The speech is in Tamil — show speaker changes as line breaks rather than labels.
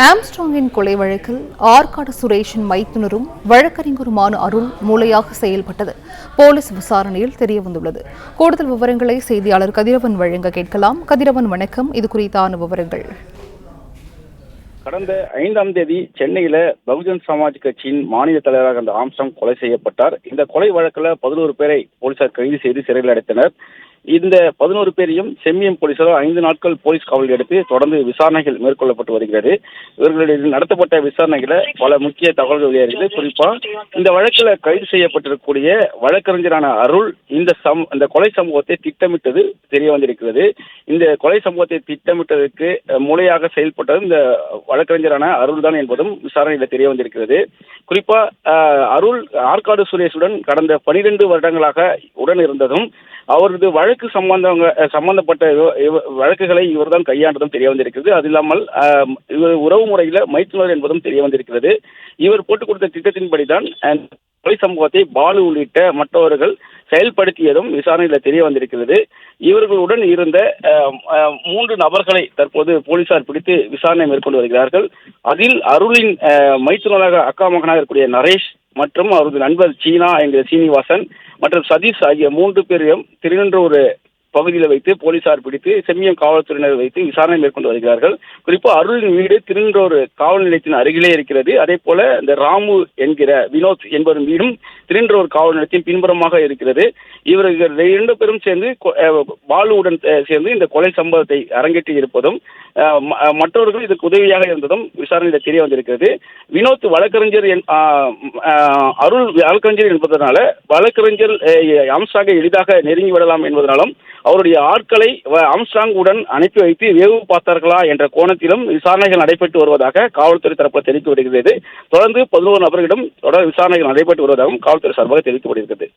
ஆம்ஸ்ட்ராங்கின் கொலை வழக்கில் ஆற்காடு சுரேஷின் மைத்துனரும் வழக்கறிஞருமான அருள் மூளையாக செயல்பட்டது போலீஸ் விசாரணையில் தெரியவந்துள்ளது. கூடுதல் விவரங்களை செய்தியாளர் கதிரவன் வழங்க கேட்கலாம். கதிரவன், வணக்கம். இது குறித்தான விவரங்கள்.
கடந்த 5ஆம் தேதி சென்னையில பகுஜன் சமாஜ் கட்சியின் மாநில தலைவராக இருந்த ஆம்ஸ்ட்ராங் கொலை செய்யப்பட்டார். இந்த கொலை வழக்குல 11 பேரை போலீசார் கைது செய்து சிறையில் அடைத்தனர். இந்த 11 பேரையும் செம்மியம் போலீசார் 5 நாட்கள் போலீஸ் காவலில் எடுத்து தொடர்ந்து விசாரணைகள் மேற்கொள்ளப்பட்டு வருகிறது. இவர்களில் நடத்தப்பட்ட விசாரணைகளை பல முக்கிய தகவல்கள் வெளியாகிறது. குறிப்பா இந்த வழக்கில் கைது செய்யப்பட்டிருக்கக்கூடிய வழக்கறிஞரான அருள் இந்த கொலை சம்பவத்தை திட்டமிட்டது தெரிய வந்திருக்கிறது. இந்த கொலை சம்பவத்தை திட்டமிட்டதற்கு மூளையாக செயல்பட்டது இந்த வழக்கறிஞரான அருள் தான் என்பதும் விசாரணையில் தெரிய வந்திருக்கிறது. குறிப்பா அருள் ஆற்காடு சுரேஷுடன் கடந்த 12 வருடங்களாக உடன் இருந்ததும் அவரது வழக்கு சம்பந்தப்பட்ட வழக்குகளை இவர்தான் கையாண்டதும் தெரிய வந்திருக்கிறது. அது இல்லாமல் இவர் உறவு முறையில மைத்துனர் என்பதும் தெரிய வந்திருக்கிறது. இவர் போட்டுக் கொடுத்த திட்டத்தின்படிதான் கொலை சம்பவத்தை பாலு உள்ளிட்ட மற்றவர்கள் செயல்படுத்தியதும் விசாரணையில் தெரிய வந்திருக்கிறது. இவர்களுடன் இருந்த 3 நபர்களை தற்போது போலீசார் பிடித்து விசாரணை மேற்கொண்டு வருகிறார்கள். அதில் அருளின் மைத்துனராக அக்கா மகனாக இருக்கக்கூடிய நரேஷ் மற்றும் அவரது நண்பர் சீனா என்கிற சீனிவாசன் மற்றும் சதீஷ் ஆகிய 3 பேரையும் திருநின்றூர் பகுதியில் வைத்து போலீசார் பிடித்து செம்மியம் காவல்துறையினர் வைத்து விசாரணை மேற்கொண்டு வருகிறார்கள். குறிப்பாக அருளின் வீடு திருநின்றூர் காவல் நிலையத்தின் அருகிலே இருக்கிறது. அதே போல இந்த ராமு என்கிற வினோத் என்பவரின் வீடும் திருநின்றூர் காவல் நிலையத்தின் பின்புறமாக இருக்கிறது. இவர்கள் 2 பேரும் சேர்ந்து பாலுவுடன் சேர்ந்து இந்த கொலை சம்பவத்தை அரங்கேற்றி இருப்பதும் மற்றவர்கள் இதற்கு உதவியாக இருந்ததும் விசாரணையில் தெரிய வந்திருக்கிறது. வினோத் வழக்கறிஞர் அருள் வழக்கறிஞர் என்பதனால வழக்கறிஞர் ஆம்ஸ்ட்ராங்கை எளிதாக நெருங்கி விடலாம் என்பதனாலும் அவருடைய ஆட்களை ஆம்ஸ்ட்ராங் உடன் அனுப்பி வைத்து வேவு பார்த்தார்களா என்ற கோணத்திலும் விசாரணைகள் நடைபெற்று வருவதாக காவல்துறை தரப்பு தெரிவித்து வருகிறது. தொடர்ந்து 11 நபர்களிடம் தொடர் விசாரணைகள் நடைபெற்று வருவதாகவும் காவல்துறை சார்பாக தெரிவிக்கப்படுகிறது.